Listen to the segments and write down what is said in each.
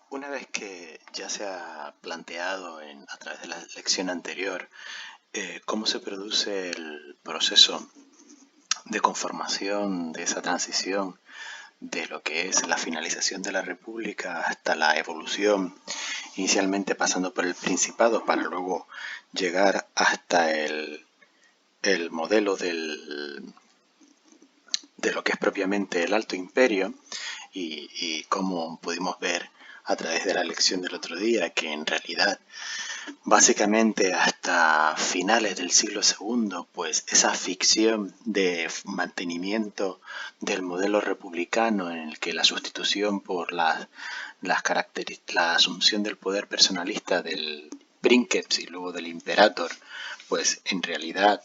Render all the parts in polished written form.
Una vez que ya se ha planteado a través de la lección anterior cómo se produce el proceso de conformación de esa transición de lo que es la finalización de la República hasta la evolución, inicialmente pasando por el Principado para luego llegar hasta el modelo de lo que es propiamente el Alto Imperio y cómo pudimos ver a través de la lección del otro día que en realidad básicamente hasta finales del siglo segundo, pues esa ficción de mantenimiento del modelo republicano en el que la sustitución por la asunción del poder personalista del Princeps y luego del Imperator, pues en realidad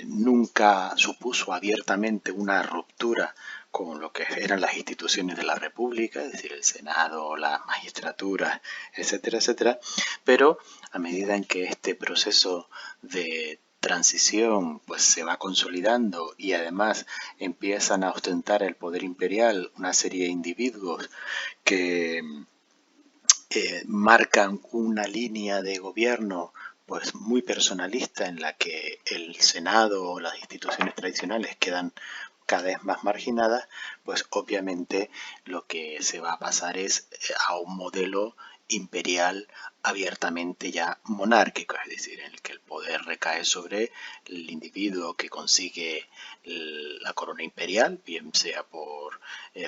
nunca supuso abiertamente una ruptura con lo que eran las instituciones de la República, es decir, el Senado, la magistratura, etcétera, etcétera, pero a medida en que este proceso de transición pues se va consolidando y además empiezan a ostentar el poder imperial una serie de individuos que marcan una línea de gobierno pues muy personalista en la que el Senado o las instituciones tradicionales quedan cada vez más marginadas, pues obviamente lo que se va a pasar es a un modelo imperial abiertamente ya monárquico, es decir, en el que el poder recae sobre el individuo que consigue la corona imperial, bien sea por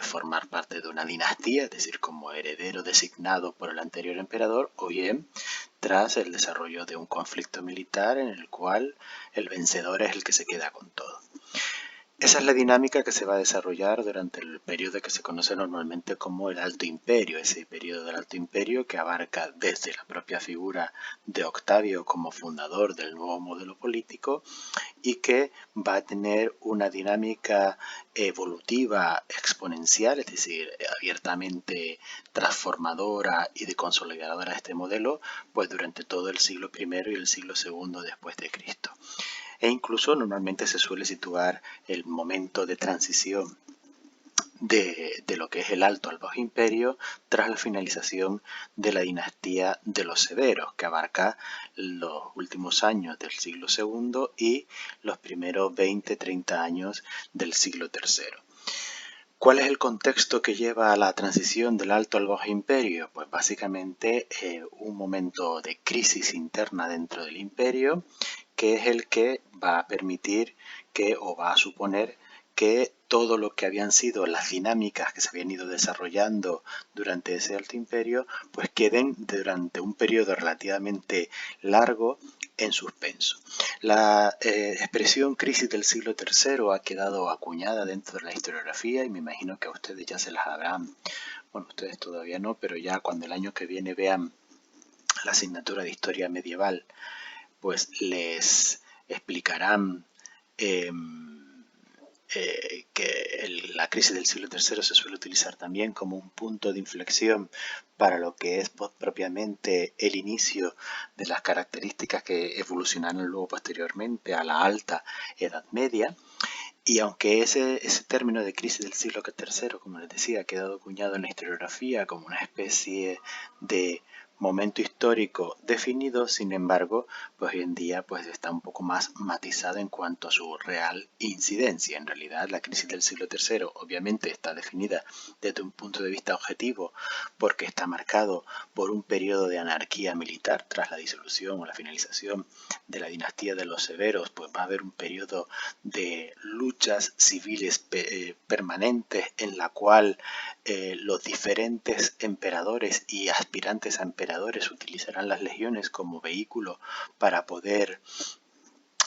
formar parte de una dinastía, es decir, como heredero designado por el anterior emperador, o bien tras el desarrollo de un conflicto militar en el cual el vencedor es el que se queda con todo. Esa es la dinámica que se va a desarrollar durante el periodo que se conoce normalmente como el Alto Imperio, ese periodo del Alto Imperio que abarca desde la propia figura de Octavio como fundador del nuevo modelo político y que va a tener una dinámica evolutiva exponencial, es decir, abiertamente transformadora y de consolidadora de este modelo, pues durante todo el siglo I y el siglo II después de Cristo. E incluso normalmente se suele situar el momento de transición de lo que es el Alto al Bajo Imperio tras la finalización de la dinastía de los Severos, que abarca los últimos años del siglo II y los primeros 20-30 años del siglo III. ¿Cuál es el contexto que lleva a la transición del Alto al Bajo Imperio? Pues básicamente un momento de crisis interna dentro del imperio, que es el que va a permitir que o va a suponer que todo lo que habían sido las dinámicas que se habían ido desarrollando durante ese Alto Imperio, pues queden durante un periodo relativamente largo en suspenso. La expresión crisis del siglo III ha quedado acuñada dentro de la historiografía y me imagino que a ustedes ya se las habrán, bueno, ustedes todavía no, pero ya cuando el año que viene vean la asignatura de historia medieval, pues les explicarán eh, que la crisis del siglo III se suele utilizar también como un punto de inflexión para lo que es propiamente el inicio de las características que evolucionaron luego posteriormente a la alta Edad Media. Y aunque ese término de crisis del siglo III, como les decía, ha quedado acuñado en la historiografía como una especie de momento histórico definido, sin embargo, pues hoy en día pues está un poco más matizado en cuanto a su real incidencia. En realidad, la crisis del siglo III obviamente está definida desde un punto de vista objetivo porque está marcado por un periodo de anarquía militar tras la disolución o la finalización de la dinastía de los Severos, pues va a haber un periodo de luchas civiles permanentes en la cual los diferentes emperadores y aspirantes a emperadores utilizarán las legiones como vehículo para poder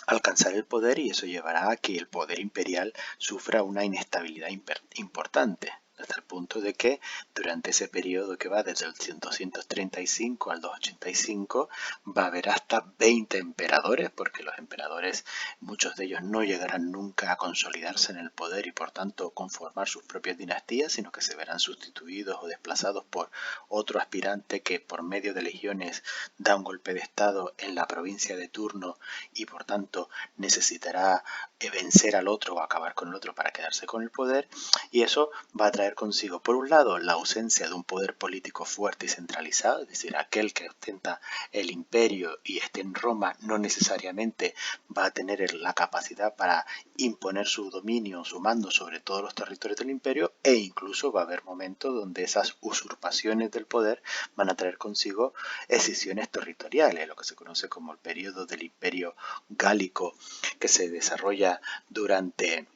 alcanzar el poder, y eso llevará a que el poder imperial sufra una inestabilidad importante, hasta el punto de que durante ese periodo que va desde el 235 al 285 va a haber hasta 20 emperadores, porque los emperadores, muchos de ellos no llegarán nunca a consolidarse en el poder y por tanto conformar sus propias dinastías, sino que se verán sustituidos o desplazados por otro aspirante que por medio de legiones da un golpe de estado en la provincia de turno y por tanto necesitará vencer al otro o acabar con el otro para quedarse con el poder, y eso va a traer consigo, por un lado, la ausencia de un poder político fuerte y centralizado, es decir, aquel que ostenta el imperio y esté en Roma no necesariamente va a tener la capacidad para imponer su dominio, su mando sobre todos los territorios del imperio, e incluso va a haber momentos donde esas usurpaciones del poder van a traer consigo escisiones territoriales, lo que se conoce como el periodo del imperio gálico, que se desarrolla durante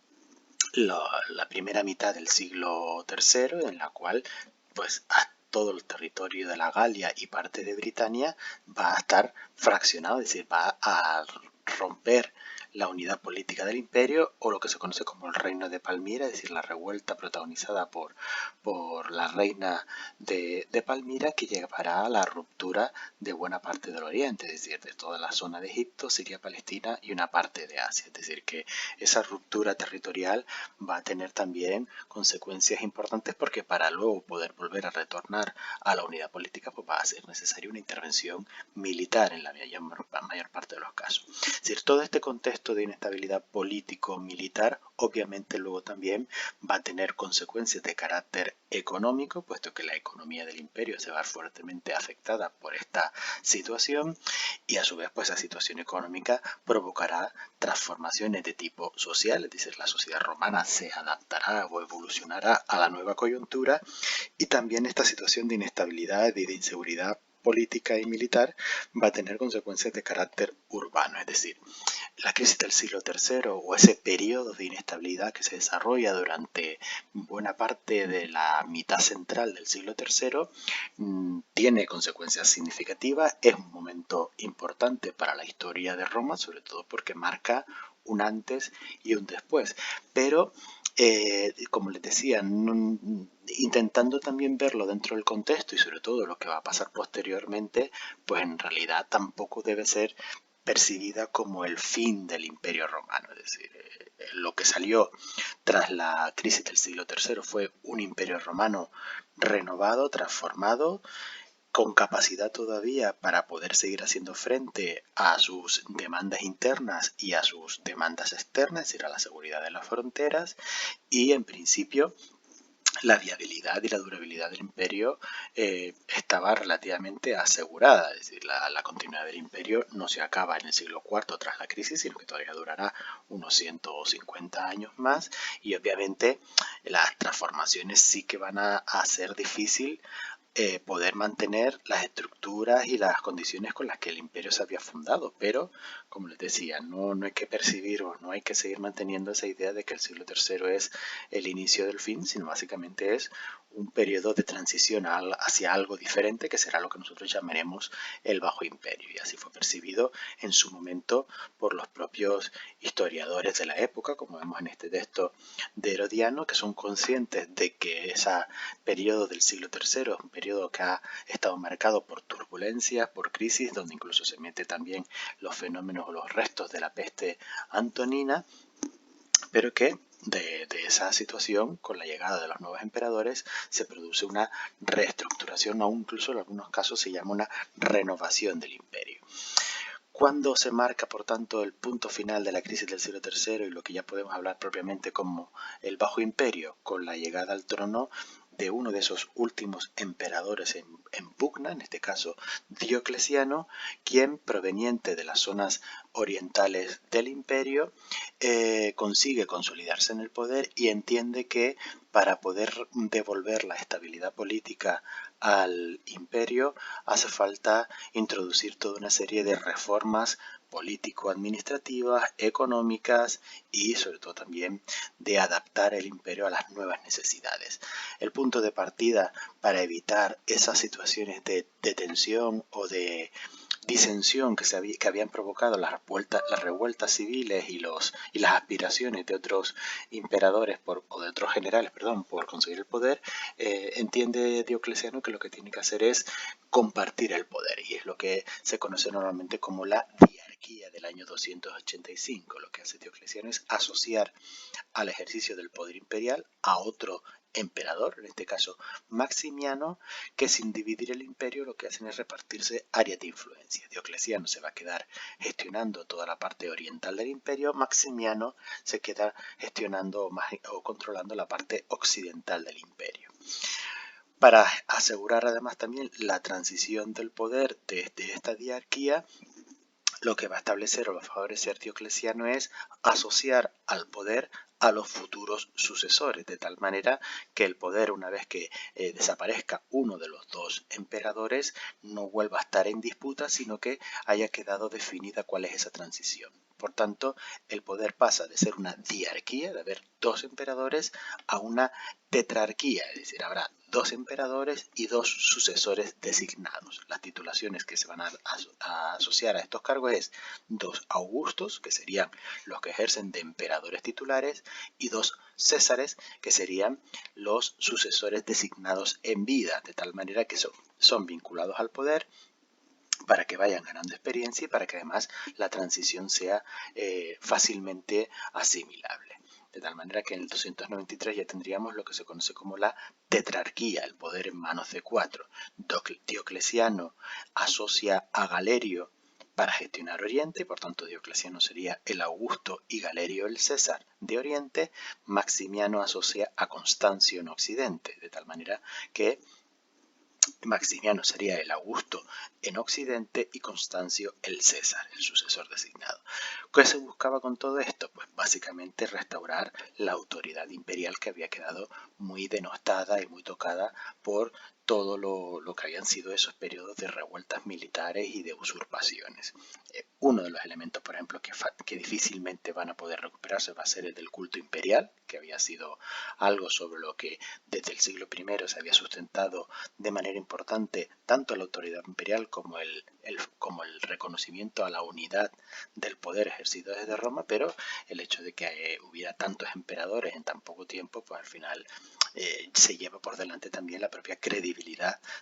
la primera mitad del siglo III, en la cual pues todo el territorio de la Galia y parte de Britania va a estar fraccionado, es decir, va a romper la unidad política del imperio, o lo que se conoce como el reino de Palmira, es decir, la revuelta protagonizada por la reina de Palmira, que llevará a la ruptura de buena parte del Oriente, es decir, de toda la zona de Egipto, Siria, Palestina y una parte de Asia. Es decir, que esa ruptura territorial va a tener también consecuencias importantes, porque para luego poder volver a retornar a la unidad política, pues va a ser necesaria una intervención militar en la mayor parte de los casos. Es decir, todo este contexto de inestabilidad político-militar obviamente luego también va a tener consecuencias de carácter económico, puesto que la economía del imperio se va a ver fuertemente afectada por esta situación, y a su vez pues esa situación económica provocará transformaciones de tipo social, es decir, la sociedad romana se adaptará o evolucionará a la nueva coyuntura, y también esta situación de inestabilidad y de inseguridad política y militar va a tener consecuencias de carácter urbano, es decir, la crisis del siglo III, o ese periodo de inestabilidad que se desarrolla durante buena parte de la mitad central del siglo III, tiene consecuencias significativas, es un momento importante para la historia de Roma, sobre todo porque marca un antes y un después, pero como les decía, intentando también verlo dentro del contexto y sobre todo lo que va a pasar posteriormente, pues en realidad tampoco debe ser percibida como el fin del Imperio Romano. Es decir, lo que salió tras la crisis del siglo III fue un Imperio Romano renovado, transformado, con capacidad todavía para poder seguir haciendo frente a sus demandas internas y a sus demandas externas, es decir, a la seguridad de las fronteras, y en principio la viabilidad y la durabilidad del imperio estaba relativamente asegurada, es decir, la continuidad del imperio no se acaba en el siglo IV tras la crisis, sino que todavía durará unos 150 años más, y obviamente las transformaciones sí que van a hacer difícil poder mantener las estructuras y las condiciones con las que el imperio se había fundado, pero como les decía, no hay que percibir o no hay que seguir manteniendo esa idea de que el siglo III es el inicio del fin, sino básicamente es un periodo de transición hacia algo diferente, que será lo que nosotros llamaremos el Bajo Imperio, y así fue percibido en su momento por los propios historiadores de la época, como vemos en este texto de Herodiano, que son conscientes de que ese periodo del siglo III es un periodo que ha estado marcado por turbulencias, por crisis, donde incluso se mete también los fenómenos o los restos de la peste antonina, pero que de esa situación, con la llegada de los nuevos emperadores, se produce una reestructuración, o incluso en algunos casos se llama una renovación del imperio. ¿Cuándo se marca, por tanto, el punto final de la crisis del siglo III y lo que ya podemos hablar propiamente como el Bajo Imperio? Con la llegada al trono de uno de esos últimos emperadores en pugna, en este caso Diocleciano, quien, proveniente de las zonas orientales del imperio, consigue consolidarse en el poder y entiende que para poder devolver la estabilidad política al imperio hace falta introducir toda una serie de reformas político-administrativas, económicas y sobre todo también de adaptar el imperio a las nuevas necesidades. El punto de partida para evitar esas situaciones de tensión o de disensión que habían provocado las revueltas civiles y las aspiraciones de otros emperadores o de otros generales, perdón, por conseguir el poder, entiende Diocleciano que lo que tiene que hacer es compartir el poder, y es lo que se conoce normalmente como la diarquía del año 285. Lo que hace Diocleciano es asociar al ejercicio del poder imperial a otro emperador, en este caso Maximiano, que sin dividir el imperio lo que hacen es repartirse áreas de influencia. Diocleciano se va a quedar gestionando toda la parte oriental del imperio, Maximiano se queda gestionando o controlando la parte occidental del imperio. Para asegurar además también la transición del poder desde esta diarquía, lo que va a establecer o va a favorecer Diocleciano es asociar al poder a los futuros sucesores, de tal manera que el poder, una vez que desaparezca uno de los dos emperadores, no vuelva a estar en disputa, sino que haya quedado definida cuál es esa transición. Por tanto, el poder pasa de ser una diarquía, de haber dos emperadores, a una tetrarquía, es decir, habrá dos emperadores y dos sucesores designados. Las titulaciones que se van a asociar a estos cargos es dos augustos, que serían los que ejercen de emperadores titulares, y dos césares, que serían los sucesores designados en vida, de tal manera que son vinculados al poder para que vayan ganando experiencia y para que además la transición sea fácilmente asimilable. De tal manera que en el 293 ya tendríamos lo que se conoce como la tetrarquía, el poder en manos de cuatro. Diocleciano asocia a Galerio para gestionar Oriente, por tanto Diocleciano sería el Augusto y Galerio el César de Oriente. Maximiano asocia a Constancio en Occidente, de tal manera que Maximiano sería el Augusto en Occidente y Constancio el César, el sucesor designado. ¿Qué se buscaba con todo esto? Pues básicamente restaurar la autoridad imperial que había quedado muy denostada y muy tocada por todo lo que habían sido esos periodos de revueltas militares y de usurpaciones. Uno de los elementos, por ejemplo, que difícilmente van a poder recuperarse va a ser el del culto imperial, que había sido algo sobre lo que desde el siglo I se había sustentado de manera importante tanto la autoridad imperial como el reconocimiento a la unidad del poder ejercido desde Roma, pero el hecho de que hubiera tantos emperadores en tan poco tiempo, pues al final se lleva por delante también la propia credibilidad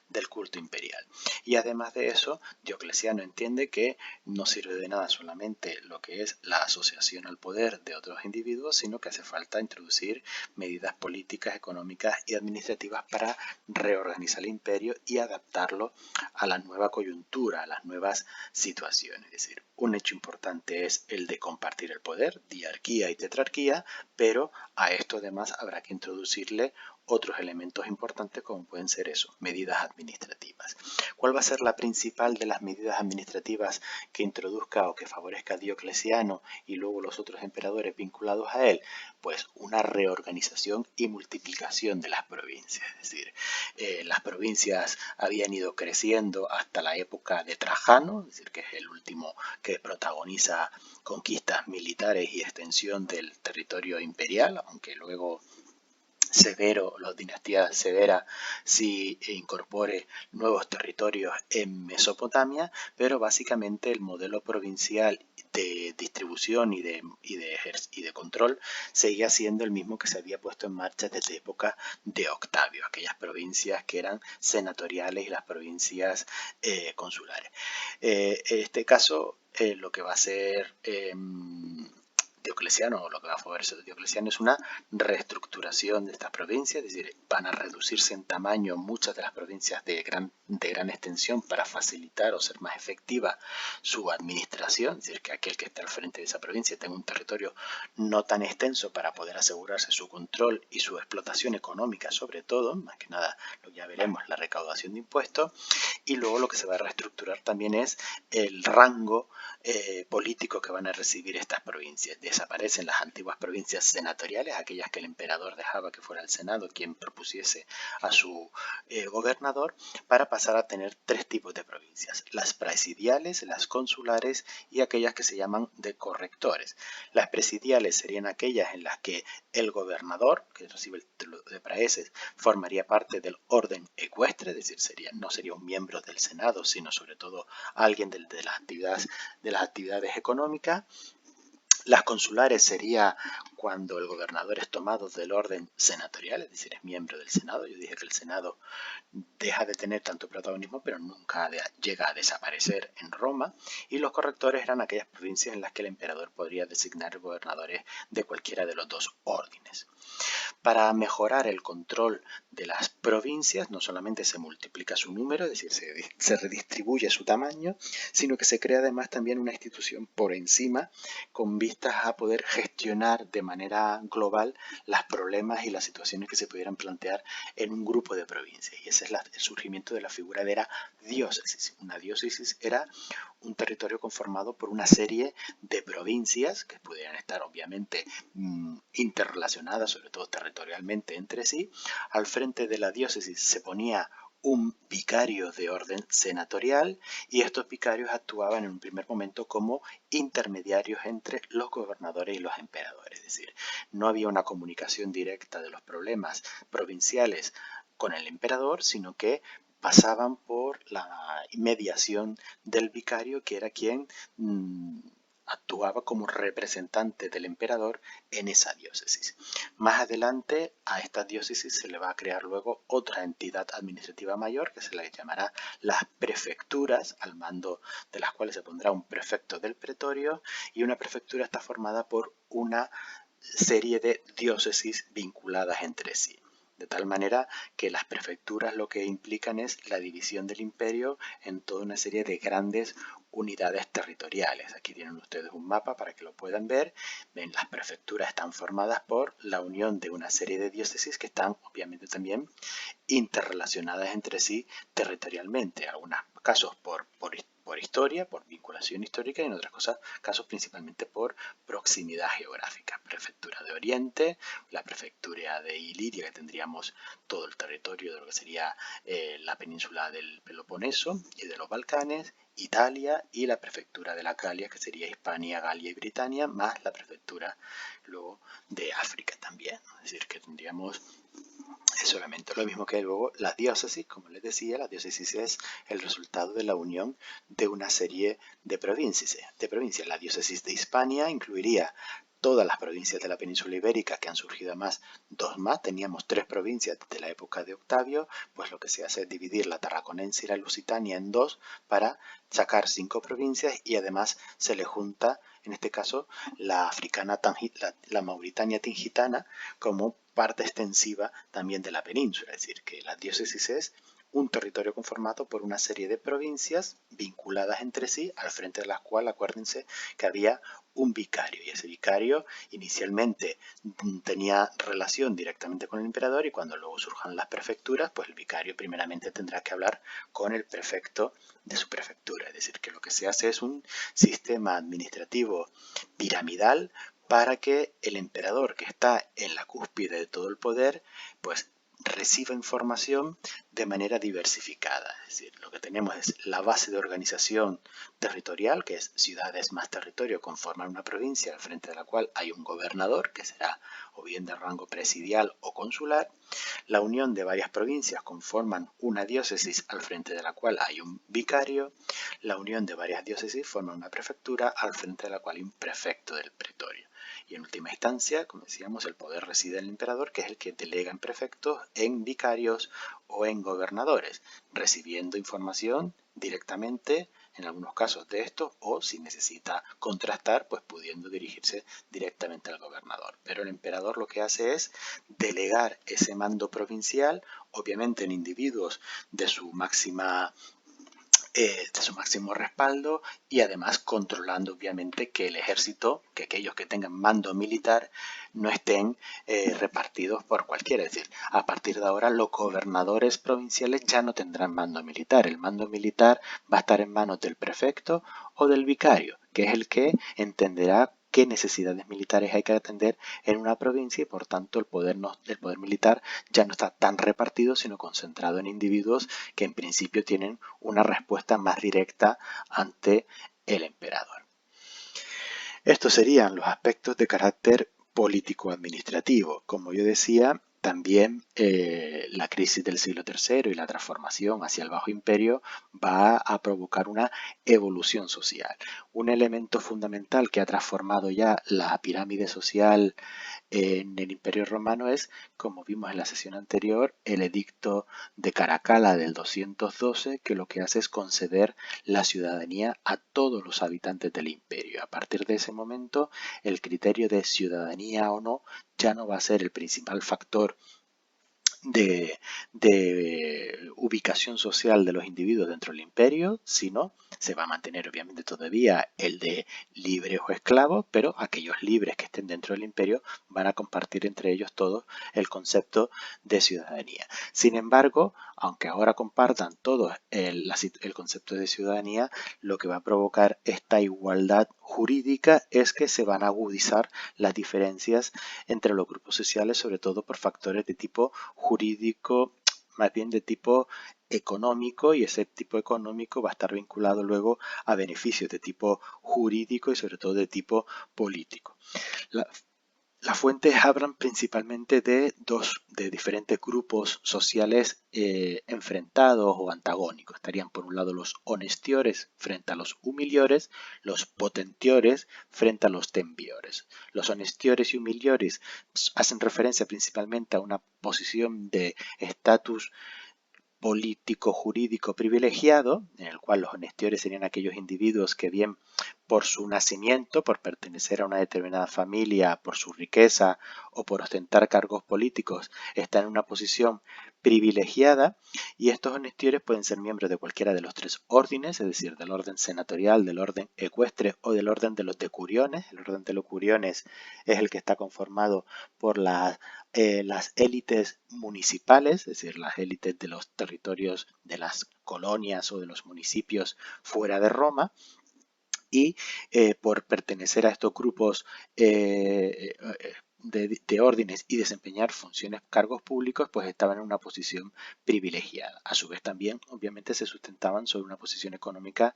del culto imperial. Y además de eso, Diocleciano entiende que no sirve de nada solamente lo que es la asociación al poder de otros individuos, sino que hace falta introducir medidas políticas, económicas y administrativas para reorganizar el imperio y adaptarlo a la nueva coyuntura, a las nuevas situaciones. Es decir, un hecho importante es el de compartir el poder, diarquía y tetrarquía, pero a esto además habrá que introducirle otros elementos importantes como pueden ser eso, medidas administrativas. ¿Cuál va a ser la principal de las medidas administrativas que introduzca o que favorezca a Diocleciano y luego los otros emperadores vinculados a él? Pues una reorganización y multiplicación de las provincias. Es decir, las provincias habían ido creciendo hasta la época de Trajano, es decir, que es el último que protagoniza conquistas militares y extensión del territorio imperial, aunque luego Severo, la dinastía Severa, sí incorpore nuevos territorios en Mesopotamia, pero básicamente el modelo provincial de distribución y de control seguía siendo el mismo que se había puesto en marcha desde época de Octavio, aquellas provincias que eran senatoriales y las provincias consulares. En este caso, lo que va a ser Diocleciano, o lo que va a favorecer Diocleciano, es una reestructuración de estas provincias, es decir, van a reducirse en tamaño muchas de las provincias de gran extensión para facilitar o ser más efectiva su administración, es decir, que aquel que esté al frente de esa provincia tenga un territorio no tan extenso para poder asegurarse su control y su explotación económica, sobre todo, más que nada, lo que ya veremos, la recaudación de impuestos, y luego lo que se va a reestructurar también es el rango político que van a recibir estas provincias. Desaparecen las antiguas provincias senatoriales, aquellas que el emperador dejaba que fuera el Senado quien propusiese a su gobernador, para pasar a tener tres tipos de provincias: las presidiales, las consulares y aquellas que se llaman de correctores. Las presidiales serían aquellas en las que el gobernador, que recibe el título de praeses, formaría parte del orden ecuestre, es decir, no sería un miembro del Senado, sino sobre todo alguien de las actividades económicas. Las consulares sería cuando el gobernador es tomado del orden senatorial, es decir, es miembro del Senado. Yo dije que el Senado deja de tener tanto protagonismo, pero nunca llega a desaparecer en Roma. Y los correctores eran aquellas provincias en las que el emperador podría designar gobernadores de cualquiera de los dos órdenes. Para mejorar el control de las provincias, no solamente se multiplica su número, es decir, se redistribuye su tamaño, sino que se crea además también una institución por encima con vistas a poder gestionar de manera global los problemas y las situaciones que se pudieran plantear en un grupo de provincias. Y ese es el surgimiento de la figura de la diócesis. Una diócesis era un territorio conformado por una serie de provincias que pudieran estar obviamente interrelacionadas, sobre todo territorialmente entre sí. Al frente de la diócesis se ponía un vicario de orden senatorial y estos vicarios actuaban en un primer momento como intermediarios entre los gobernadores y los emperadores. Es decir, no había una comunicación directa de los problemas provinciales con el emperador, sino que pasaban por la mediación del vicario, que era quien actuaba como representante del emperador en esa diócesis. Más adelante a esta diócesis se le va a crear luego otra entidad administrativa mayor que se le llamará las prefecturas, al mando de las cuales se pondrá un prefecto del pretorio, y una prefectura está formada por una serie de diócesis vinculadas entre sí. De tal manera que las prefecturas lo que implican es la división del imperio en toda una serie de grandes unidades territoriales. Aquí tienen ustedes un mapa para que lo puedan ver. Ven, las prefecturas están formadas por la unión de una serie de diócesis que están obviamente también interrelacionadas entre sí territorialmente. En algunos casos por historia, por vinculación histórica, y en otros casos principalmente por proximidad geográfica. Prefectura de Oriente, la prefectura de Iliria, que tendríamos todo el territorio de lo que sería la península del Peloponeso y de los Balcanes, Italia, y la prefectura de la Galia, que sería Hispania, Galia y Britania, más la prefectura luego de África también. Es decir, que tendríamos solamente lo mismo que luego la diócesis. Como les decía, la diócesis es el resultado de la unión de una serie de provincias. La diócesis de Hispania incluiría todas las provincias de la península ibérica, que han surgido además dos más. Teníamos 3 provincias desde la época de Octavio, pues lo que se hace es dividir la tarraconense y la lusitania en 2 para sacar 5 provincias, y además se le junta, en este caso, la africana, la Mauritania tingitana, como parte extensiva también de la península. Es decir, que la diócesis es un territorio conformado por una serie de provincias vinculadas entre sí, al frente de las cuales, acuérdense que había un vicario, y ese vicario inicialmente tenía relación directamente con el emperador, y cuando luego surjan las prefecturas, pues el vicario primeramente tendrá que hablar con el prefecto de su prefectura. Es decir, que lo que se hace es un sistema administrativo piramidal para que el emperador, que está en la cúspide de todo el poder, pues reciba información de manera diversificada. Es decir, lo que tenemos es la base de organización territorial, que es ciudades más territorio conforman una provincia, al frente de la cual hay un gobernador, que será o bien de rango presidial o consular. La unión de varias provincias conforman una diócesis, al frente de la cual hay un vicario. La unión de varias diócesis forma una prefectura, al frente de la cual hay un prefecto del pretorio. Y en última instancia, como decíamos, el poder reside en el emperador, que es el que delega en prefectos, en vicarios o en gobernadores, recibiendo información directamente, en algunos casos de estos, o si necesita contrastar, pues pudiendo dirigirse directamente al gobernador. Pero el emperador lo que hace es delegar ese mando provincial, obviamente en individuos de su máximo respaldo, y además controlando obviamente que el ejército, que aquellos que tengan mando militar no estén repartidos por cualquiera. Es decir, a partir de ahora los gobernadores provinciales ya no tendrán mando militar. El mando militar va a estar en manos del prefecto o del vicario, que es el que entenderá qué necesidades militares hay que atender en una provincia, y por tanto el poder militar ya no está tan repartido, sino concentrado en individuos que en principio tienen una respuesta más directa ante el emperador. Estos serían los aspectos de carácter político-administrativo. Como yo decía, también la crisis del siglo III y la transformación hacia el Bajo Imperio va a provocar una evolución social. Un elemento fundamental que ha transformado ya la pirámide social en el Imperio Romano es, como vimos en la sesión anterior, el edicto de Caracalla del 212, que lo que hace es conceder la ciudadanía a todos los habitantes del imperio. A partir de ese momento, el criterio de ciudadanía o no ya no va a ser el principal factor de ubicación social de los individuos dentro del imperio, sino se va a mantener obviamente todavía el de libres o esclavos, pero aquellos libres que estén dentro del imperio van a compartir entre ellos todos el concepto de ciudadanía. Sin embargo, aunque ahora compartan todos el concepto de ciudadanía, lo que va a provocar esta igualdad jurídica es que se van a agudizar las diferencias entre los grupos sociales, sobre todo por factores de tipo jurídico, más bien de tipo económico, y ese tipo económico va a estar vinculado luego a beneficios de tipo jurídico y sobre todo de tipo político. Las fuentes hablan principalmente de diferentes grupos sociales enfrentados o antagónicos. Estarían por un lado los honestiores frente a los humiliores, los potentiores frente a los tembiores. Los honestiores y humiliores hacen referencia principalmente a una posición de estatus político jurídico privilegiado, en el cual los honestiores serían aquellos individuos que bien por su nacimiento, por pertenecer a una determinada familia, por su riqueza o por ostentar cargos políticos, están en una posición privilegiada, y estos honestiores pueden ser miembros de cualquiera de los tres órdenes, es decir, del orden senatorial, del orden ecuestre o del orden de los decuriones. El orden de los decuriones es el que está conformado por las élites municipales, es decir, las élites de los territorios de las colonias o de los municipios fuera de Roma, y por pertenecer a estos grupos de órdenes y desempeñar funciones, cargos públicos, pues estaban en una posición privilegiada. A su vez también, obviamente, se sustentaban sobre una posición económica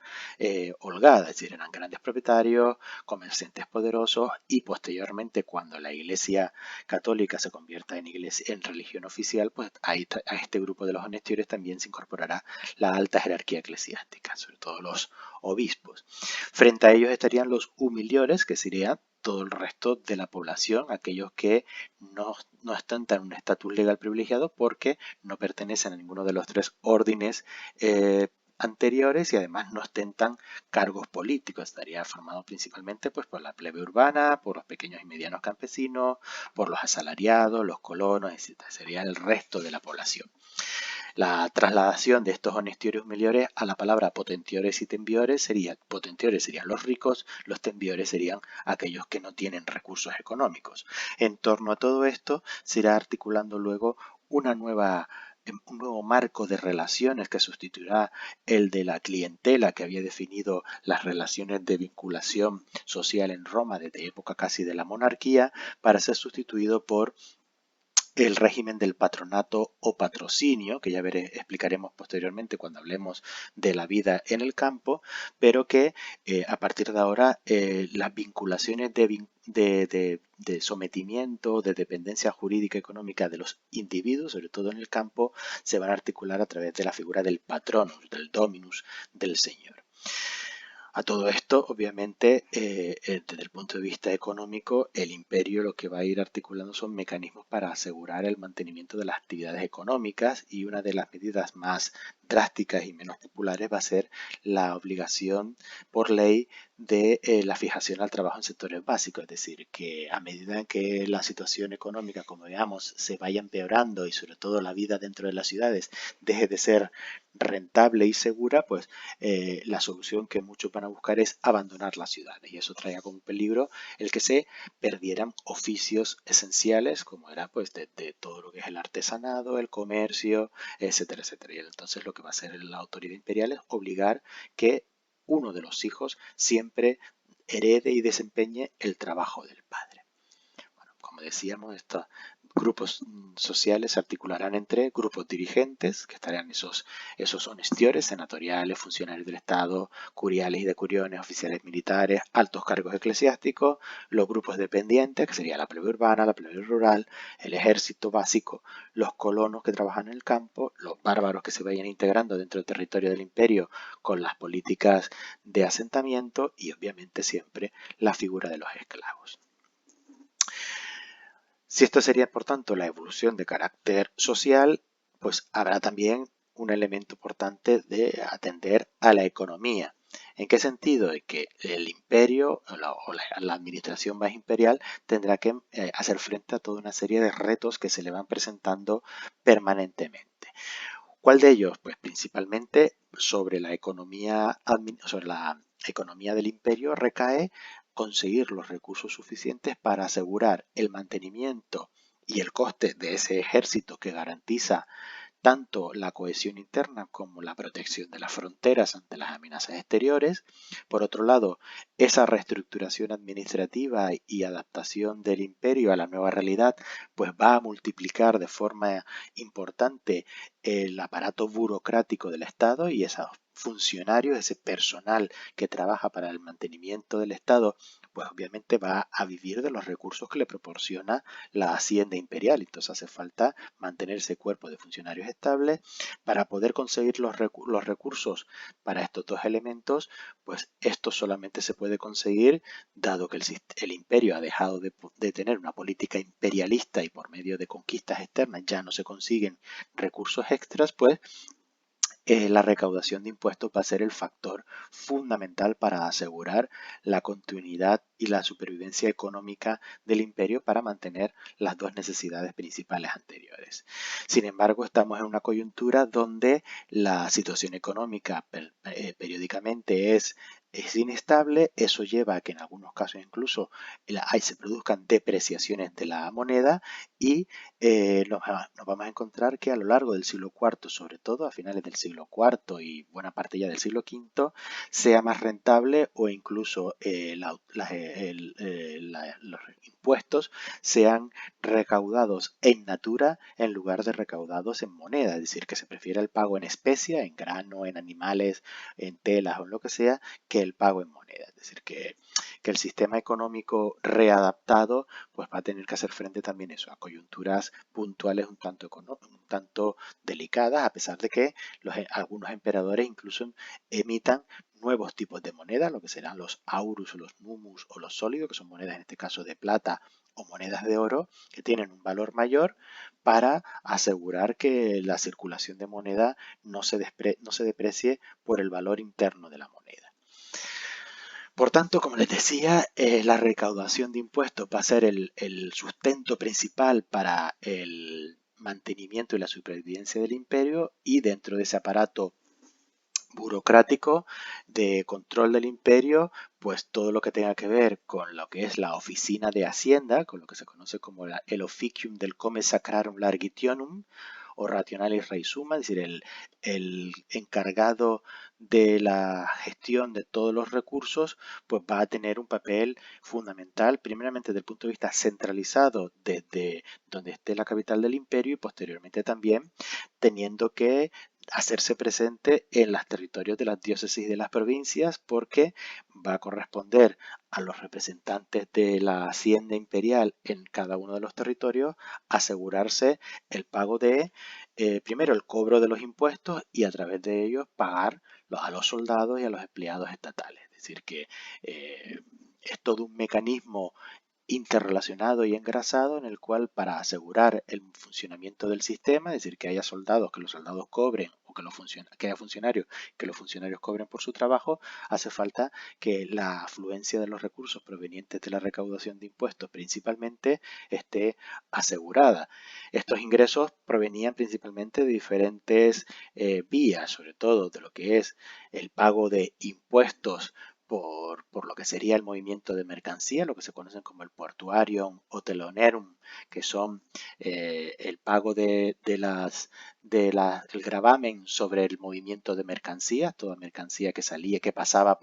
holgada, es decir, eran grandes propietarios, comerciantes poderosos, y posteriormente, cuando la Iglesia católica se convierta en religión oficial, pues a este grupo de los honestiores también se incorporará la alta jerarquía eclesiástica, sobre todo los obispos. Frente a ellos estarían los humiliores, que sería todo el resto de la población, aquellos que no están en un estatus legal privilegiado porque no pertenecen a ninguno de los tres órdenes anteriores y además no ostentan cargos políticos. Estaría formado principalmente pues, por la plebe urbana, por los pequeños y medianos campesinos, por los asalariados, los colonos, etc. Sería el resto de la población. La trasladación de estos honestiores humiliores a la palabra potentiores y tembiores sería: potentiores serían los ricos, los tembiores serían aquellos que no tienen recursos económicos. En torno a todo esto se irá articulando luego un nuevo marco de relaciones que sustituirá el de la clientela que había definido las relaciones de vinculación social en Roma desde época casi de la monarquía, para ser sustituido por el régimen del patronato o patrocinio, que ya explicaremos posteriormente cuando hablemos de la vida en el campo, pero que a partir de ahora las vinculaciones de sometimiento, de dependencia jurídica y económica de los individuos, sobre todo en el campo, se van a articular a través de la figura del patronus, del dominus, del señor. A todo esto, obviamente, desde el punto de vista económico, el imperio lo que va a ir articulando son mecanismos para asegurar el mantenimiento de las actividades económicas, y una de las medidas más drásticas y menos populares va a ser la obligación por ley de la fijación al trabajo en sectores básicos, es decir, que a medida que la situación económica, como veamos, se vaya empeorando y sobre todo la vida dentro de las ciudades deje de ser rentable y segura, pues la solución que muchos van a buscar es abandonar las ciudades, y eso trae como peligro el que se perdieran oficios esenciales como era pues de todo lo que es el artesanado, el comercio, etcétera, etcétera. Y entonces lo que va a hacer la autoridad imperial es obligar que uno de los hijos siempre herede y desempeñe el trabajo del padre. Bueno, como decíamos, grupos sociales se articularán entre grupos dirigentes, que estarán esos honestiores, senatoriales, funcionarios del Estado, curiales y decuriones, oficiales militares, altos cargos eclesiásticos, los grupos dependientes, que sería la plebe urbana, la plebe rural, el ejército básico, los colonos que trabajan en el campo, los bárbaros que se vayan integrando dentro del territorio del imperio con las políticas de asentamiento y obviamente siempre la figura de los esclavos. Si esto sería, por tanto, la evolución de carácter social, pues habrá también un elemento importante de atender a la economía. ¿En qué sentido? De que el imperio o la administración más imperial tendrá que hacer frente a toda una serie de retos que se le van presentando permanentemente. ¿Cuál de ellos? Pues principalmente sobre la economía del imperio recae conseguir los recursos suficientes para asegurar el mantenimiento y el coste de ese ejército que garantiza tanto la cohesión interna como la protección de las fronteras ante las amenazas exteriores. Por otro lado, esa reestructuración administrativa y adaptación del imperio a la nueva realidad pues va a multiplicar de forma importante el aparato burocrático del Estado y esos funcionarios, ese personal que trabaja para el mantenimiento del Estado, pues obviamente va a vivir de los recursos que le proporciona la hacienda imperial. Entonces hace falta mantener ese cuerpo de funcionarios estables para poder conseguir los recursos para estos dos elementos. Pues esto solamente se puede conseguir dado que el imperio ha dejado de tener una política imperialista y por medio de conquistas externas ya no se consiguen recursos extras, pues la recaudación de impuestos va a ser el factor fundamental para asegurar la continuidad y la supervivencia económica del imperio para mantener las dos necesidades principales anteriores. Sin embargo, estamos en una coyuntura donde la situación económica periódicamente es inestable. Eso lleva a que en algunos casos incluso se produzcan depreciaciones de la moneda y nos vamos a encontrar que a lo largo del siglo IV, sobre todo a finales del siglo IV y buena parte ya del siglo V, sea más rentable o incluso los impuestos sean recaudados en natura en lugar de recaudados en moneda, es decir, que se prefiere el pago en especia, en grano, en animales, en telas o en lo que sea, que el pago en moneda. Es decir, que el sistema económico readaptado pues va a tener que hacer frente también eso, a coyunturas puntuales un tanto delicadas, a pesar de que algunos emperadores incluso emitan nuevos tipos de moneda, lo que serán los aurus o los numus o los sólidos, que son monedas en este caso de plata o monedas de oro, que tienen un valor mayor para asegurar que la circulación de moneda no se deprecie por el valor interno de la moneda. Por tanto, como les decía, la recaudación de impuestos va a ser el sustento principal para el mantenimiento y la supervivencia del imperio, y dentro de ese aparato burocrático de control del imperio, pues todo lo que tenga que ver con lo que es la oficina de Hacienda, con lo que se conoce como el officium del Comes Sacrarum Largitionum o Rationalis Rei Summa, es decir, el encargado de la gestión de todos los recursos, pues va a tener un papel fundamental, primeramente desde el punto de vista centralizado desde donde esté la capital del imperio y posteriormente también teniendo que hacerse presente en los territorios de las diócesis de las provincias, porque va a corresponder a los representantes de la hacienda imperial en cada uno de los territorios asegurarse el pago de, primero el cobro de los impuestos y a través de ellos pagar a los soldados y a los empleados estatales. Es decir, que es todo un mecanismo interrelacionado y engrasado en el cual, para asegurar el funcionamiento del sistema, es decir, que haya soldados, que los soldados cobren, o que haya funcionarios, que los funcionarios cobren por su trabajo, hace falta que la afluencia de los recursos provenientes de la recaudación de impuestos principalmente esté asegurada. Estos ingresos provenían principalmente de diferentes vías, sobre todo de lo que es el pago de impuestos por lo que sería el movimiento de mercancía, lo que se conocen como el portuarium o telonerum, que son el pago el gravamen sobre el movimiento de mercancías, toda mercancía que salía, que pasaba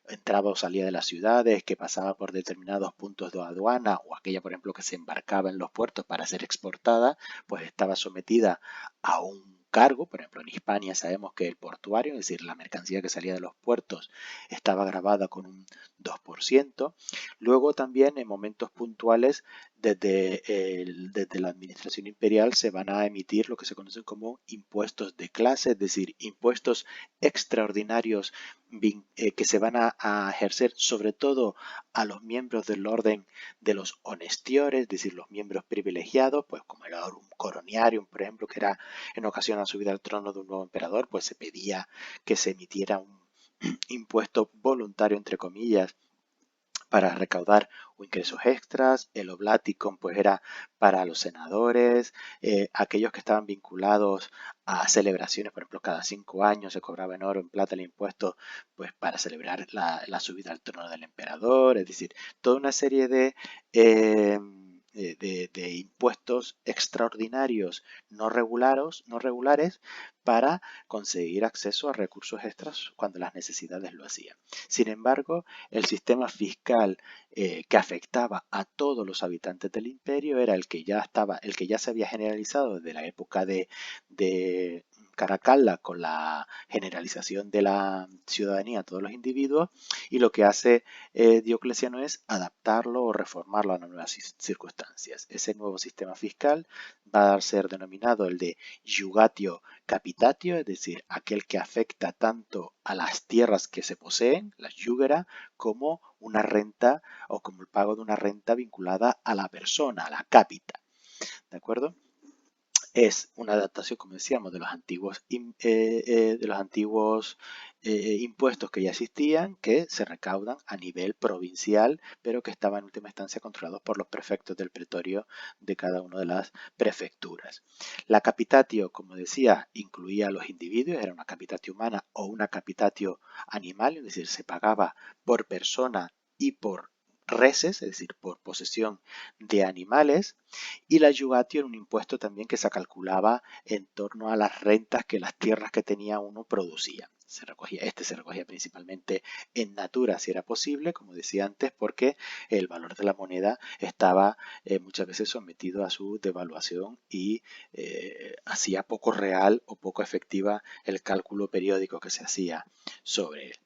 entraba o salía de las ciudades, que pasaba por determinados puntos de aduana, o aquella, por ejemplo, que se embarcaba en los puertos para ser exportada, pues estaba sometida a un cargo. Por ejemplo, en Hispania sabemos que el portuario, es decir, la mercancía que salía de los puertos, estaba gravada con un 2%. Luego también en momentos puntuales desde la administración imperial se van a emitir lo que se conocen como impuestos de clase, es decir, impuestos extraordinarios que se van a ejercer sobre todo a los miembros del orden de los honestiores, es decir, los miembros privilegiados, pues como el un coroniarium, por ejemplo, que era en ocasión a la subida al trono de un nuevo emperador, pues se pedía que se emitiera un impuesto voluntario, entre comillas, para recaudar ingresos extras. El oblaticum pues era para los senadores, aquellos que estaban vinculados a celebraciones, por ejemplo, cada 5 años se cobraba en oro, en plata el impuesto, pues para celebrar la subida al trono del emperador, es decir, toda una serie de impuestos extraordinarios no regulares para conseguir acceso a recursos extras cuando las necesidades lo hacían. Sin embargo, el sistema fiscal que afectaba a todos los habitantes del imperio era el que ya se había generalizado desde la época de Caracalla, con la generalización de la ciudadanía a todos los individuos, y lo que hace Diocleciano es adaptarlo o reformarlo a las nuevas circunstancias. Ese nuevo sistema fiscal va a ser denominado el de iugatio capitatio, es decir, aquel que afecta tanto a las tierras que se poseen, las iugera, como una renta o como el pago de una renta vinculada a la persona, a la capita. ¿De acuerdo? Es una adaptación, como decíamos, de los antiguos impuestos que ya existían, que se recaudan a nivel provincial, pero que estaban en última instancia controlados por los prefectos del pretorio de cada una de las prefecturas. La capitatio, como decía, incluía a los individuos, era una capitatio humana o una capitatio animal, es decir, se pagaba por persona y por reses, es decir, por posesión de animales. Y la iugatio era un impuesto también que se calculaba en torno a las rentas que las tierras que tenía uno producían. Se recogía principalmente en natura, si era posible, como decía antes, porque el valor de la moneda estaba muchas veces sometido a su devaluación y hacía poco real o poco efectiva el cálculo periódico que se hacía sobre él.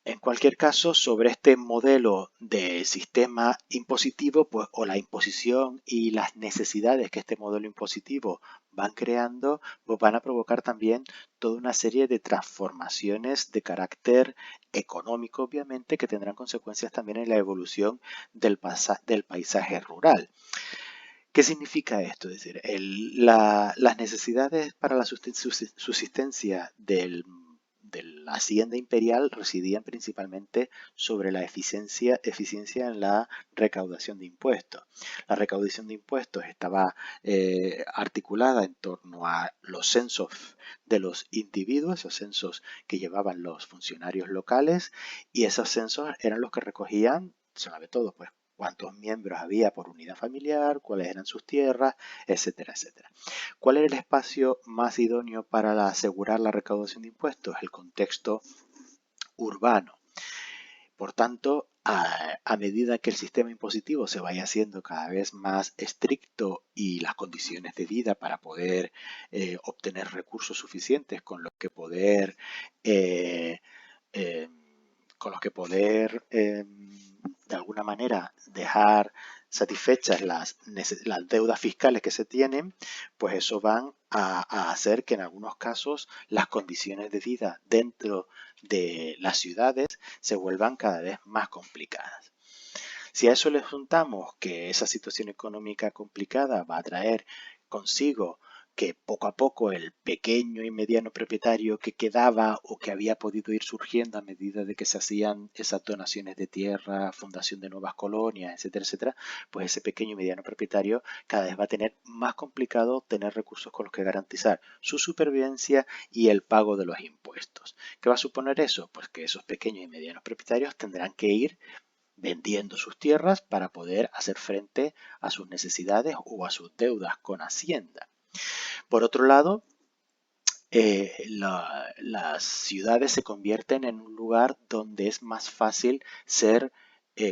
En cualquier caso, sobre este modelo de sistema impositivo, pues, o la imposición y las necesidades que este modelo impositivo van creando, pues van a provocar también toda una serie de transformaciones de carácter económico, obviamente, que tendrán consecuencias también en la evolución del paisaje rural. ¿Qué significa esto? Es decir, las necesidades para la subsistencia de la hacienda imperial residían principalmente sobre la eficiencia en la recaudación de impuestos. La recaudación de impuestos estaba articulada en torno a los censos de los individuos, esos censos que llevaban los funcionarios locales, y esos censos eran los que recogían, sobre todo, pues, cuántos miembros había por unidad familiar, cuáles eran sus tierras, etcétera, etcétera. ¿Cuál era el espacio más idóneo para asegurar la recaudación de impuestos? El contexto urbano. Por tanto, a medida que el sistema impositivo se vaya haciendo cada vez más estricto y las condiciones de vida para poder obtener recursos suficientes con los que poder de alguna manera dejar satisfechas las deudas fiscales que se tienen, pues eso van a hacer que en algunos casos las condiciones de vida dentro de las ciudades se vuelvan cada vez más complicadas. Si a eso le juntamos que esa situación económica complicada va a traer consigo que poco a poco el pequeño y mediano propietario que quedaba o que había podido ir surgiendo a medida de que se hacían esas donaciones de tierra, fundación de nuevas colonias, etcétera, etcétera, pues ese pequeño y mediano propietario cada vez va a tener más complicado tener recursos con los que garantizar su supervivencia y el pago de los impuestos. ¿Qué va a suponer eso? Pues que esos pequeños y medianos propietarios tendrán que ir vendiendo sus tierras para poder hacer frente a sus necesidades o a sus deudas con Hacienda. Por otro lado, las ciudades se convierten en un lugar donde es más fácil ser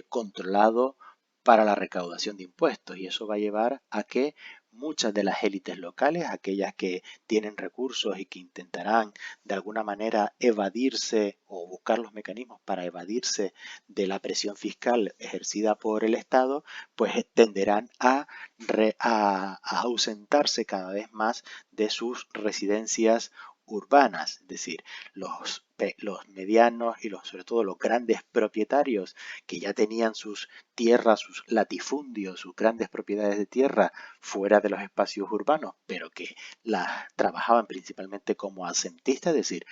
controlado para la recaudación de impuestos, y eso va a llevar a que muchas de las élites locales, aquellas que tienen recursos y que intentarán de alguna manera evadirse o buscar los mecanismos para evadirse de la presión fiscal ejercida por el Estado, pues tenderán a ausentarse cada vez más de sus residencias urbanas, es decir, los medianos y sobre todo los grandes propietarios que ya tenían sus tierras, sus latifundios, sus grandes propiedades de tierra fuera de los espacios urbanos, pero que las trabajaban principalmente como asentistas, es decir,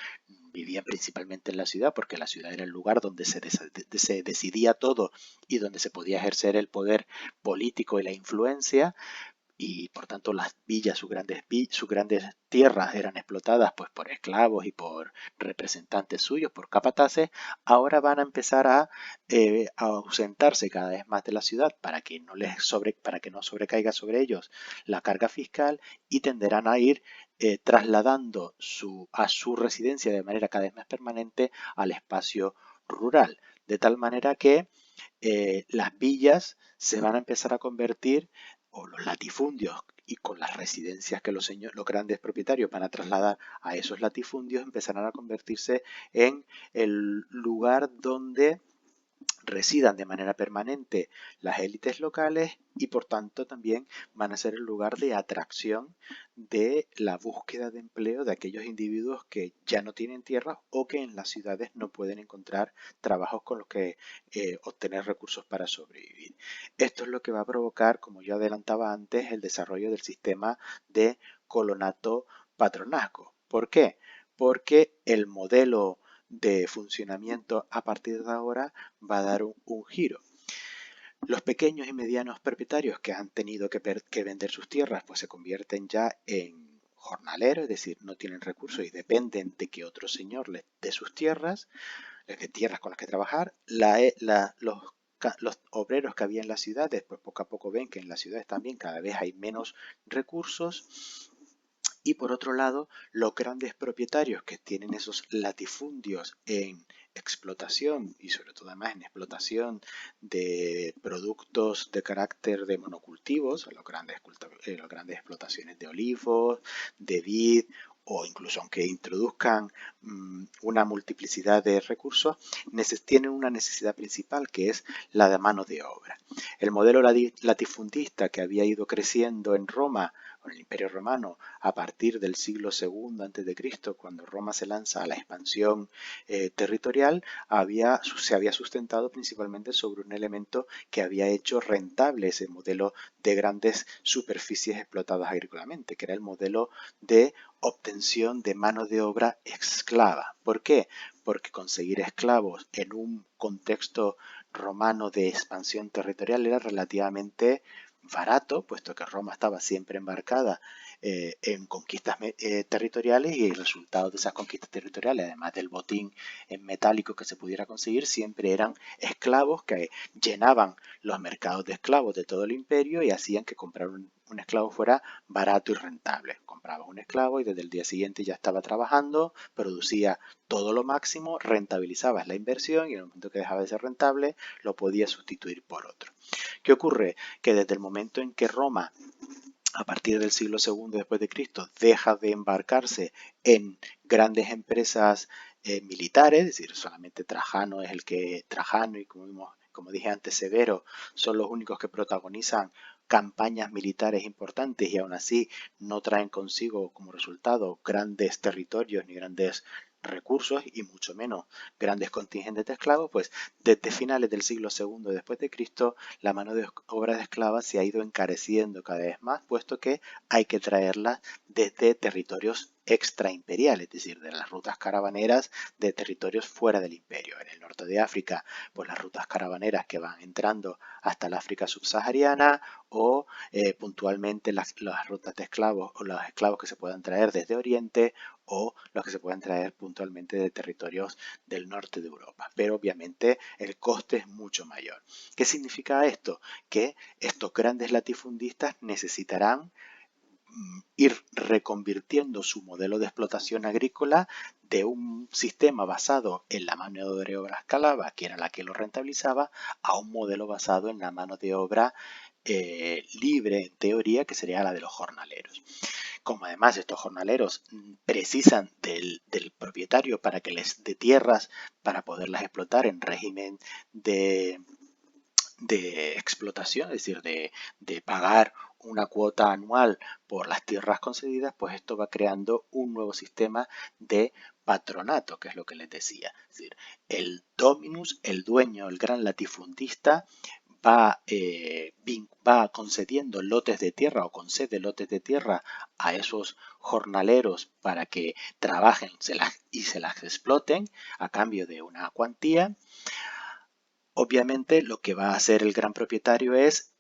vivían principalmente en la ciudad porque la ciudad era el lugar donde se decidía todo y donde se podía ejercer el poder político y la influencia, y por tanto las villas, sus grandes tierras eran explotadas pues por esclavos y por representantes suyos, por capataces. Ahora van a empezar a ausentarse cada vez más de la ciudad para que no sobrecaiga sobre ellos la carga fiscal, y tenderán a ir trasladando a su residencia de manera cada vez más permanente al espacio rural, de tal manera que las villas se van a empezar a convertir, o los latifundios, y con las residencias que los grandes propietarios van a trasladar a esos latifundios, empezarán a convertirse en el lugar donde residan de manera permanente las élites locales, y por tanto también van a ser el lugar de atracción de la búsqueda de empleo de aquellos individuos que ya no tienen tierra o que en las ciudades no pueden encontrar trabajos con los que obtener recursos para sobrevivir. Esto es lo que va a provocar, como yo adelantaba antes, el desarrollo del sistema de colonato-patronazgo. ¿Por qué? Porque el modelo de funcionamiento a partir de ahora va a dar un giro. Los pequeños y medianos propietarios que han tenido que vender sus tierras pues se convierten ya en jornaleros, es decir, no tienen recursos y dependen de que otro señor les dé sus tierras, les dé tierras con las que trabajar. Los obreros que había en las ciudades, pues poco a poco ven que en las ciudades también cada vez hay menos recursos. Y por otro lado, los grandes propietarios que tienen esos latifundios en explotación, y sobre todo además en explotación de productos de carácter de monocultivos, las grandes explotaciones de olivos, de vid, o incluso aunque introduzcan una multiplicidad de recursos, tienen una necesidad principal, que es la de mano de obra. El modelo latifundista que había ido creciendo en Roma, con el Imperio Romano, a partir del siglo II a.C., cuando Roma se lanza a la expansión territorial, se había sustentado principalmente sobre un elemento que había hecho rentable ese modelo de grandes superficies explotadas agrícolamente, que era el modelo de obtención de mano de obra esclava. ¿Por qué? Porque conseguir esclavos en un contexto romano de expansión territorial era relativamente barato, puesto que Roma estaba siempre embarcada en conquistas territoriales, y el resultado de esas conquistas territoriales, además del botín en metálico que se pudiera conseguir, siempre eran esclavos que llenaban los mercados de esclavos de todo el imperio y hacían que comprar un esclavo fuera barato y rentable. Comprabas un esclavo y desde el día siguiente ya estaba trabajando, producía todo lo máximo, rentabilizabas la inversión, y en el momento que dejaba de ser rentable lo podías sustituir por otro. ¿Qué ocurre? Que desde el momento en que Roma, a partir del siglo II después de Cristo, deja de embarcarse en grandes empresas militares, es decir, solamente Trajano y como dije antes, Severo, son los únicos que protagonizan campañas militares importantes, y aún así no traen consigo como resultado grandes territorios ni grandes recursos y mucho menos grandes contingentes de esclavos, pues desde finales del siglo II después de Cristo la mano de obra de esclavas se ha ido encareciendo cada vez más, puesto que hay que traerla desde territorios extraimperiales, es decir, de las rutas caravaneras de territorios fuera del imperio. En el norte de África, pues las rutas caravaneras que van entrando hasta el África subsahariana o puntualmente las rutas de esclavos o los esclavos que se puedan traer desde Oriente o los que se puedan traer puntualmente de territorios del norte de Europa. Pero obviamente el coste es mucho mayor. ¿Qué significa esto? Que estos grandes latifundistas necesitarán ir reconvirtiendo su modelo de explotación agrícola de un sistema basado en la mano de obra esclava, que era la que lo rentabilizaba, a un modelo basado en la mano de obra libre, en teoría, que sería la de los jornaleros. Como además estos jornaleros precisan del propietario para que les dé tierras para poderlas explotar en régimen de explotación, es decir, de pagar una cuota anual por las tierras concedidas, pues esto va creando un nuevo sistema de patronato, que es lo que les decía. Es decir, el dominus, el dueño, el gran latifundista, va concediendo lotes de tierra o concede lotes de tierra a esos jornaleros para que trabajen y se las exploten a cambio de una cuantía. Obviamente lo que va a hacer el gran propietario es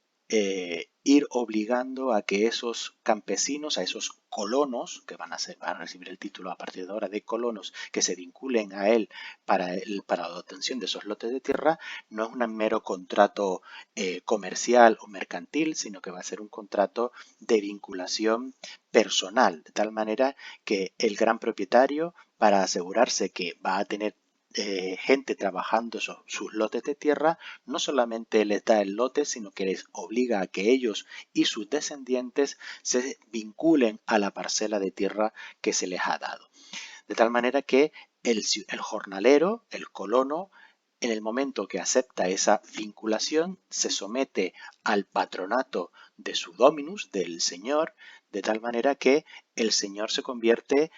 ir obligando a que esos campesinos, a esos colonos, que van a recibir el título a partir de ahora de colonos, que se vinculen a él para la obtención de esos lotes de tierra, no es un mero contrato comercial o mercantil, sino que va a ser un contrato de vinculación personal, de tal manera que el gran propietario, para asegurarse que va a tener gente trabajando sus lotes de tierra, no solamente les da el lote, sino que les obliga a que ellos y sus descendientes se vinculen a la parcela de tierra que se les ha dado. De tal manera que el jornalero, el colono, en el momento que acepta esa vinculación, se somete al patronato de su dominus, del señor, de tal manera que el señor se convierte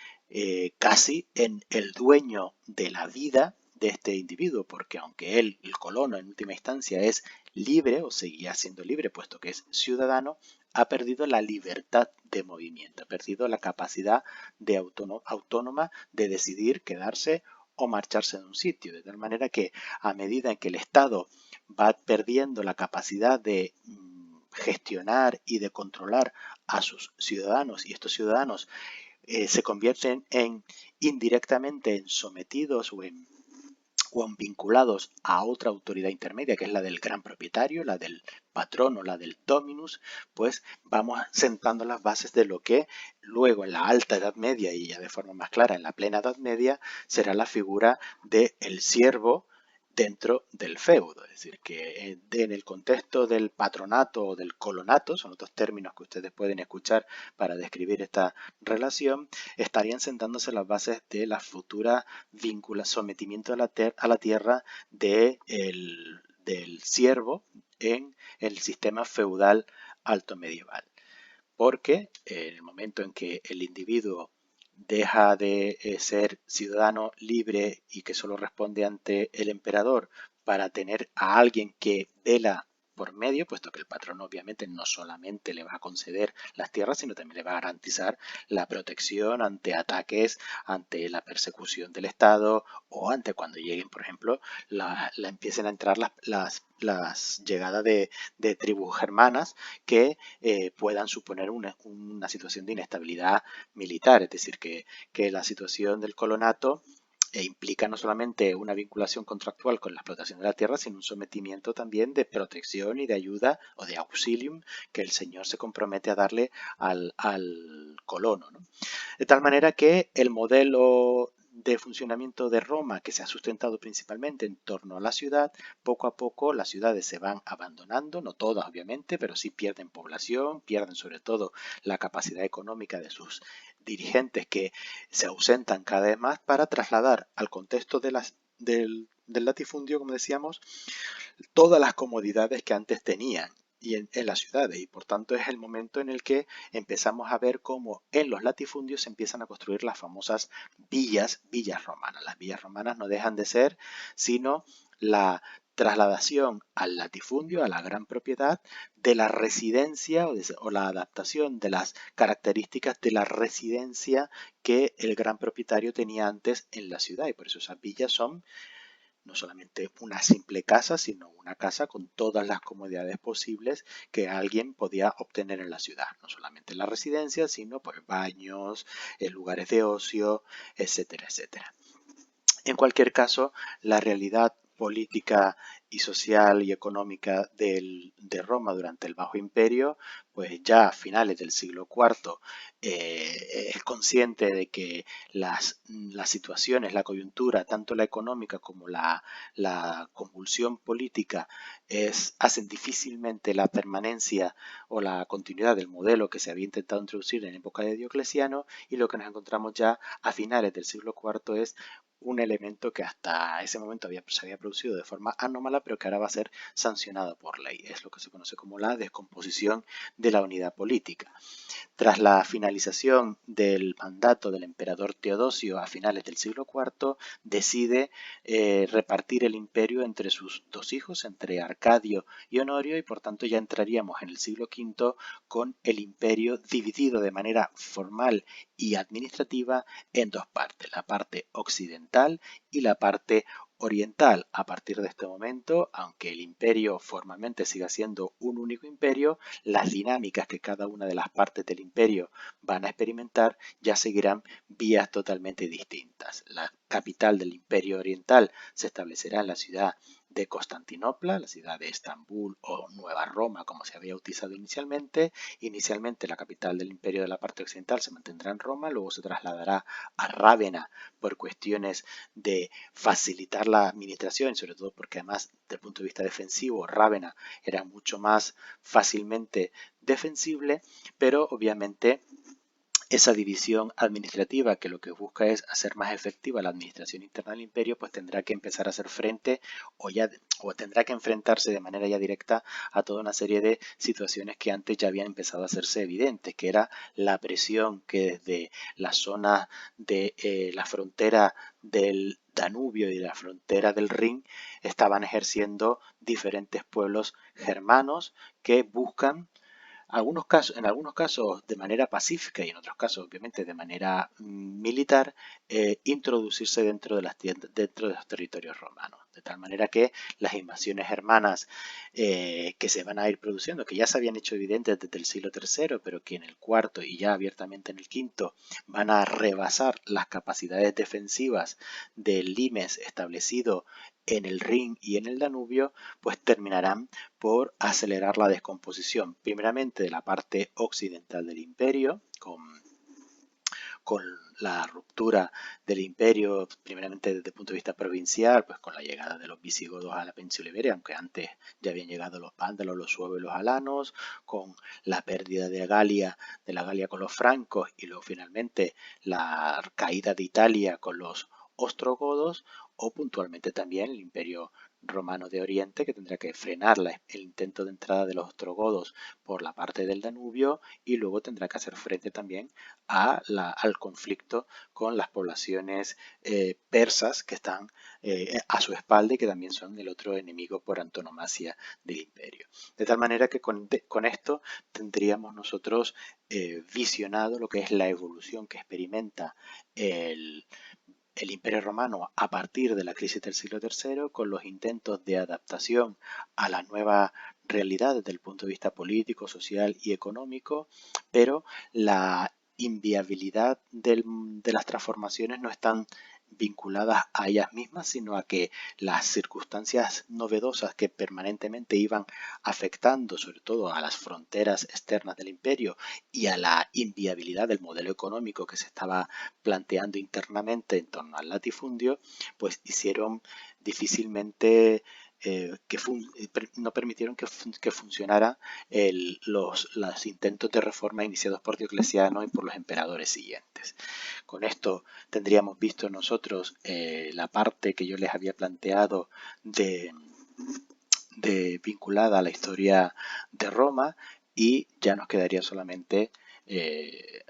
casi en el dueño de la vida de este individuo, porque aunque él, el colono, en última instancia es libre o seguía siendo libre puesto que es ciudadano, ha perdido la libertad de movimiento, ha perdido la capacidad de autónoma de decidir quedarse o marcharse de un sitio, de tal manera que a medida en que el Estado va perdiendo la capacidad de gestionar y de controlar a sus ciudadanos y estos ciudadanos se convierten indirectamente en sometidos o en vinculados a otra autoridad intermedia, que es la del gran propietario, la del patrón o la del dominus, pues vamos sentando las bases de lo que luego en la alta Edad Media y ya de forma más clara en la plena Edad Media será la figura del siervo dentro del feudo, es decir, que en el contexto del patronato o del colonato, son otros términos que ustedes pueden escuchar para describir esta relación, estarían sentándose las bases de la futura sometimiento a la tierra del siervo en el sistema feudal alto medieval. Porque en el momento en que el individuo deja de ser ciudadano libre y que solo responde ante el emperador para tener a alguien que vela por medio, puesto que el patrón obviamente no solamente le va a conceder las tierras, sino también le va a garantizar la protección ante ataques, ante la persecución del Estado o ante cuando lleguen, por ejemplo, empiecen a entrar las llegadas de tribus germanas que puedan suponer una situación de inestabilidad militar, es decir, que la situación del colonato implica no solamente una vinculación contractual con la explotación de la tierra, sino un sometimiento también de protección y de ayuda o de auxilium que el señor se compromete a darle al colono, ¿no? De tal manera que el modelo de funcionamiento de Roma, que se ha sustentado principalmente en torno a la ciudad, poco a poco las ciudades se van abandonando, no todas obviamente, pero sí pierden población, pierden sobre todo la capacidad económica de sus dirigentes que se ausentan cada vez más para trasladar al contexto del latifundio, como decíamos, todas las comodidades que antes tenían y en las ciudades, y por tanto es el momento en el que empezamos a ver cómo en los latifundios se empiezan a construir las famosas villas romanas. Las villas romanas no dejan de ser sino la trasladación al latifundio, a la gran propiedad, de la residencia o la adaptación de las características de la residencia que el gran propietario tenía antes en la ciudad, y por eso esas villas son no solamente una simple casa, sino una casa con todas las comodidades posibles que alguien podía obtener en la ciudad. No solamente la residencia, sino pues baños, lugares de ocio, etcétera, etcétera. En cualquier caso, la realidad política y social y económica de Roma durante el Bajo Imperio, pues ya a finales del siglo IV es consciente de que las situaciones, la coyuntura, tanto la económica como la convulsión política, hacen difícilmente la permanencia o la continuidad del modelo que se había intentado introducir en época de Diocleciano, y lo que nos encontramos ya a finales del siglo IV es un elemento que hasta ese momento se había producido de forma anómala, pero que ahora va a ser sancionado por ley. Es lo que se conoce como la descomposición de la unidad política. Tras la finalización del mandato del emperador Teodosio a finales del siglo IV, decide repartir el imperio entre sus dos hijos, entre Arcadio y Honorio, y por tanto ya entraríamos en el siglo V con el imperio dividido de manera formal y administrativa en dos partes, la parte occidental y la parte oriental. A partir de este momento, aunque el imperio formalmente siga siendo un único imperio, las dinámicas que cada una de las partes del imperio van a experimentar ya seguirán vías totalmente distintas. La capital del imperio oriental se establecerá en la ciudad de Constantinopla, la ciudad de Estambul o Nueva Roma, como se había bautizado inicialmente. Inicialmente la capital del imperio de la parte occidental se mantendrá en Roma, luego se trasladará a Rávena por cuestiones de facilitar la administración, sobre todo porque además desde el punto de vista defensivo Rávena era mucho más fácilmente defensible, pero obviamente esa división administrativa que lo que busca es hacer más efectiva la administración interna del imperio, pues tendrá que empezar a hacer frente o tendrá que enfrentarse de manera ya directa a toda una serie de situaciones que antes ya habían empezado a hacerse evidentes, que era la presión que desde la zona de la frontera del Danubio y de la frontera del Rin estaban ejerciendo diferentes pueblos germanos que buscan en algunos casos de manera pacífica y en otros casos obviamente de manera militar, introducirse dentro de los territorios romanos. De tal manera que las invasiones germanas que se van a ir produciendo, que ya se habían hecho evidentes desde el siglo III, pero que en el cuarto y ya abiertamente en el quinto van a rebasar las capacidades defensivas del limes establecido en el Rin y en el Danubio, pues terminarán por acelerar la descomposición, primeramente de la parte occidental del imperio, con la ruptura del imperio, primeramente desde el punto de vista provincial, pues con la llegada de los visigodos a la península ibérica, aunque antes ya habían llegado los vándalos, los suevos y los alanos, con la pérdida de la Galia con los francos y luego finalmente la caída de Italia con los ostrogodos, o puntualmente también el imperio romano de Oriente, que tendrá que frenar el intento de entrada de los ostrogodos por la parte del Danubio, y luego tendrá que hacer frente también al conflicto con las poblaciones persas que están a su espalda y que también son el otro enemigo por antonomasia del imperio. De tal manera que con esto tendríamos nosotros visionado lo que es la evolución que experimenta el Imperio Romano a partir de la crisis del siglo III, con los intentos de adaptación a la nueva realidad desde el punto de vista político, social y económico, pero la inviabilidad de las transformaciones no están vinculadas a ellas mismas, sino a que las circunstancias novedosas que permanentemente iban afectando sobre todo a las fronteras externas del imperio y a la inviabilidad del modelo económico que se estaba planteando internamente en torno al latifundio, pues hicieron difícilmente no permitieron que funcionara los intentos de reforma iniciados por Diocleciano y por los emperadores siguientes. Con esto tendríamos visto nosotros la parte que yo les había planteado vinculada a la historia de Roma y ya nos quedaría solamente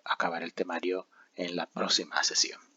acabar el temario en la próxima sesión.